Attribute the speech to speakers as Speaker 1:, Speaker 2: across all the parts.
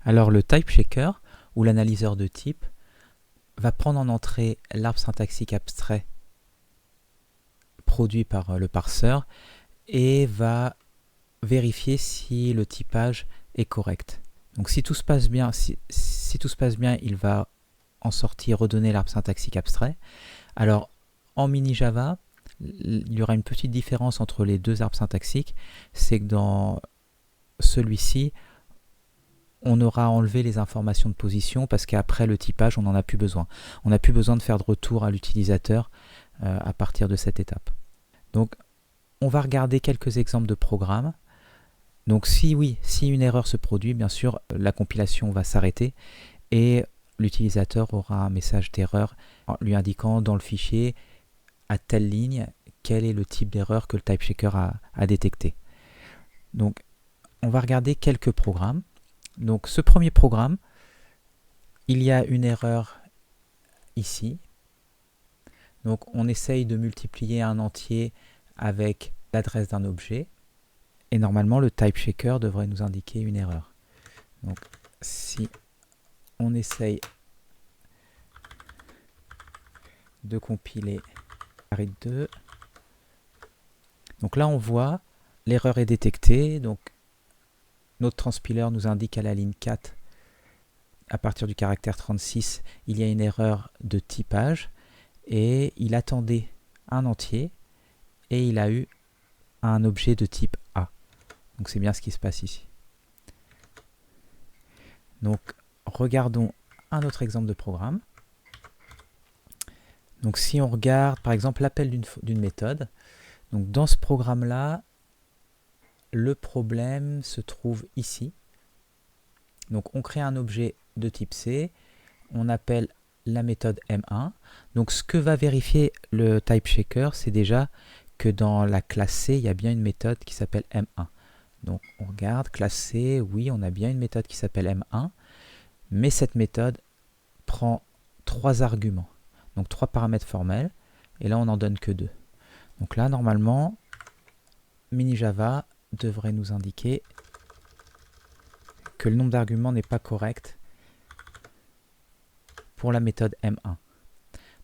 Speaker 1: Alors le type checker, ou l'analyseur de type, va prendre en entrée l'arbre syntaxique abstrait produit par le parseur et va vérifier si le typage est correct. Donc si tout se passe bien, si tout se passe bien, il va en sortir redonner l'arbre syntaxique abstrait. Alors en mini Java, il y aura une petite différence entre les deux arbres syntaxiques, c'est que dans celui-ci, on aura enlevé les informations de position parce qu'après le typage, on n'en a plus besoin. On n'a plus besoin de faire de retour à l'utilisateur à partir de cette étape. Donc, on va regarder quelques exemples de programmes. Donc, si une erreur se produit, bien sûr, la compilation va s'arrêter et l'utilisateur aura un message d'erreur lui indiquant dans le fichier à telle ligne quel est le type d'erreur que le type checker a détecté. Donc, on va regarder quelques programmes. Donc ce premier programme, il y a une erreur ici. Donc on essaye de multiplier un entier avec l'adresse d'un objet. Et normalement, le type checker devrait nous indiquer une erreur. Donc si on essaye de compiler array 2, donc là on voit l'erreur est détectée. Donc notre transpiler nous indique à la ligne 4, à partir du caractère 36, il y a une erreur de typage et il attendait un entier et il a eu un objet de type A. Donc c'est bien ce qui se passe ici. Donc regardons un autre exemple de programme. Donc si on regarde par exemple l'appel d'une méthode, donc dans ce programme-là, le problème se trouve ici. Donc on crée un objet de type C, on appelle la méthode M1. Donc ce que va vérifier le type checker, c'est déjà que dans la classe C, il y a bien une méthode qui s'appelle M1. Donc on regarde, classe C, oui, on a bien une méthode qui s'appelle M1, mais cette méthode prend 3 arguments, donc 3 paramètres formels, et là on n'en donne que 2. Donc là, normalement, MiniJava devrait nous indiquer que le nombre d'arguments n'est pas correct pour la méthode M1.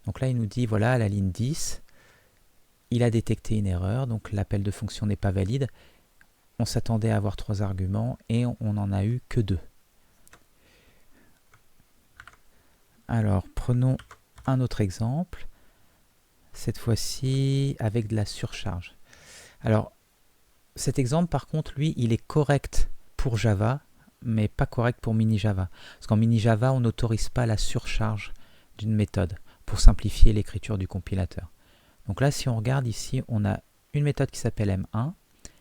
Speaker 1: Donc là, il nous dit, voilà, à la ligne 10, il a détecté une erreur, donc l'appel de fonction n'est pas valide. On s'attendait à avoir 3 arguments et on n'en a eu que 2. Alors, prenons un autre exemple, cette fois-ci avec de la surcharge. Alors, cet exemple, par contre, lui, il est correct pour Java, mais pas correct pour MiniJava. Parce qu'en MiniJava, on n'autorise pas la surcharge d'une méthode pour simplifier l'écriture du compilateur. Donc là, si on regarde ici, on a une méthode qui s'appelle M1,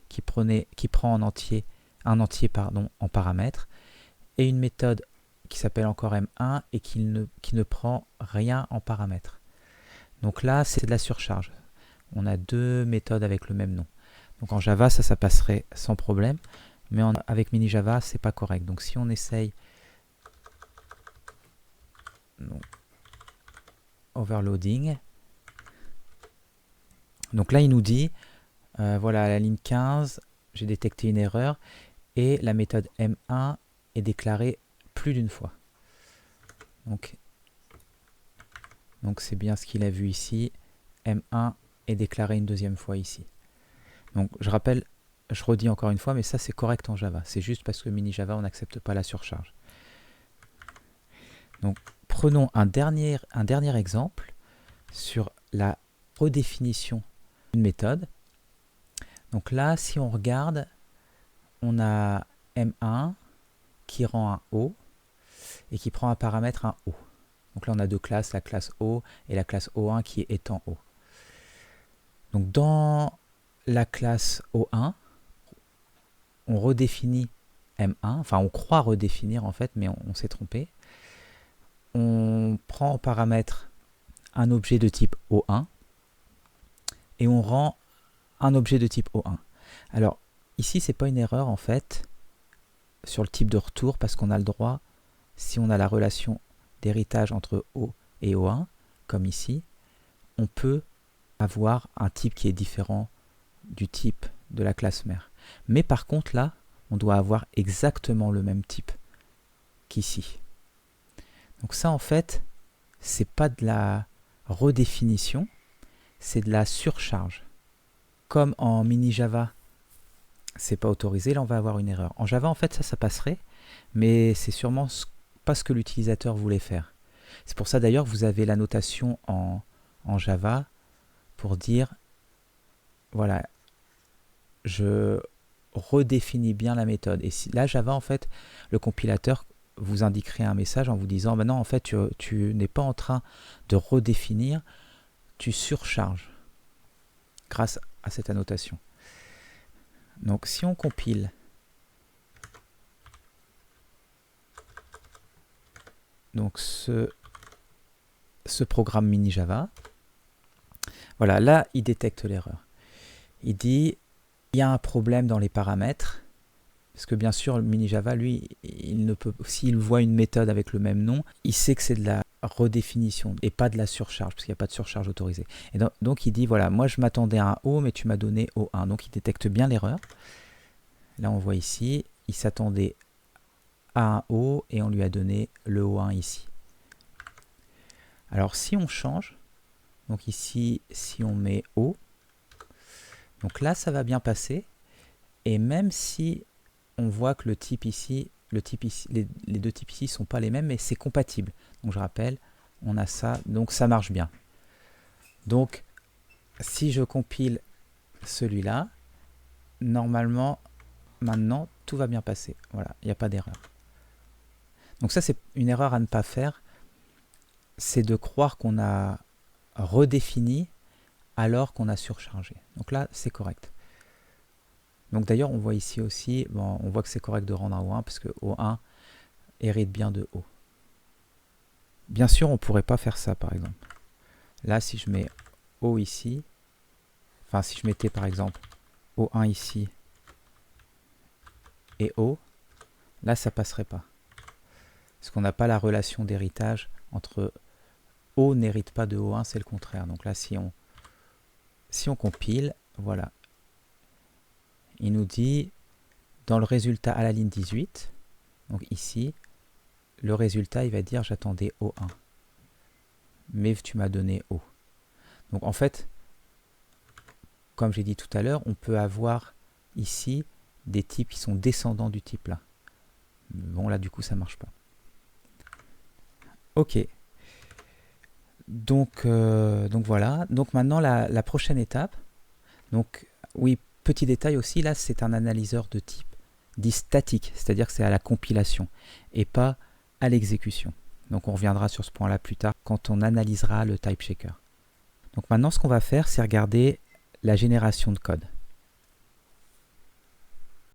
Speaker 1: qui prend un entier en paramètres, et une méthode qui s'appelle encore M1 et qui ne prend rien en paramètres. Donc là, c'est de la surcharge. On a 2 méthodes avec le même nom. Donc en Java, ça passerait sans problème, mais avec MiniJava, c'est pas correct. Donc si on essaye overloading, donc là il nous dit, voilà, à la ligne 15, j'ai détecté une erreur et la méthode M1 est déclarée plus d'une fois. Donc c'est bien ce qu'il a vu ici. M1 est déclaré une deuxième fois ici. Donc je redis encore une fois, mais ça c'est correct en Java. C'est juste parce que MiniJava, on n'accepte pas la surcharge. Donc prenons un dernier exemple sur la redéfinition d'une méthode. Donc là, si on regarde, on a M1 qui rend un O et qui prend un paramètre un O. Donc là, on a 2 classes, la classe O et la classe O1 qui est étant O. Donc dans la classe O1, on redéfinit M1, enfin on croit redéfinir en fait, mais on s'est trompé. On prend en paramètre un objet de type O1 et on rend un objet de type O1. Alors ici, c'est pas une erreur en fait sur le type de retour parce qu'on a le droit, si on a la relation d'héritage entre O et O1, comme ici, on peut avoir un type qui est différent du type de la classe mère. Mais par contre là, on doit avoir exactement le même type qu'ici. Donc ça, en fait, c'est pas de la redéfinition, c'est de la surcharge. Comme en mini Java, c'est pas autorisé, là on va avoir une erreur. En Java, en fait, ça passerait, mais c'est sûrement pas ce que l'utilisateur voulait faire. C'est pour ça d'ailleurs que vous avez la notation en Java pour dire, voilà, je redéfinis bien la méthode. Et si, là, Java, en fait, le compilateur vous indiquerait un message en vous disant, non, en fait, tu n'es pas en train de redéfinir, tu surcharges grâce à cette annotation. Donc, si on compile, donc ce programme mini Java, voilà, là, il détecte l'erreur. Il dit, il y a un problème dans les paramètres, parce que bien sûr, le mini Java, lui, il ne peut, s'il voit une méthode avec le même nom, il sait que c'est de la redéfinition et pas de la surcharge, parce qu'il n'y a pas de surcharge autorisée. Et donc il dit, voilà, moi je m'attendais à un O, mais tu m'as donné O1. Donc il détecte bien l'erreur. Là, on voit ici, il s'attendait à un O et on lui a donné le O1 ici. Alors, si on change, donc ici, si on met O, donc là, ça va bien passer. Et même si on voit que le type ici, les deux types ici ne sont pas les mêmes, mais c'est compatible. Donc, je rappelle, on a ça, donc ça marche bien. Donc, si je compile celui-là, normalement, maintenant, tout va bien passer. Voilà, il n'y a pas d'erreur. Donc ça, c'est une erreur à ne pas faire. C'est de croire qu'on a redéfini alors qu'on a surchargé. Donc là, c'est correct. Donc d'ailleurs, on voit ici aussi, bon, on voit que c'est correct de rendre un O1 parce que O1 hérite bien de O. Bien sûr, on ne pourrait pas faire ça, par exemple. Là, si je mets O ici, enfin, si je mettais par exemple O1 ici et O, là, ça ne passerait pas. Parce qu'on n'a pas la relation d'héritage entre O n'hérite pas de O1, c'est le contraire. Donc là, si on compile, voilà. Il nous dit, dans le résultat à la ligne 18, donc ici, le résultat, il va dire, j'attendais O1. Mais tu m'as donné O. Donc en fait, comme j'ai dit tout à l'heure, on peut avoir ici des types qui sont descendants du type là. Bon, là, du coup, ça ne marche pas. Ok. Donc voilà. Donc maintenant, la prochaine étape. Donc, oui, petit détail aussi, là, c'est un analyseur de type dit statique, c'est-à-dire que c'est à la compilation et pas à l'exécution. Donc, on reviendra sur ce point-là plus tard quand on analysera le type checker. Donc maintenant, ce qu'on va faire, c'est regarder la génération de code.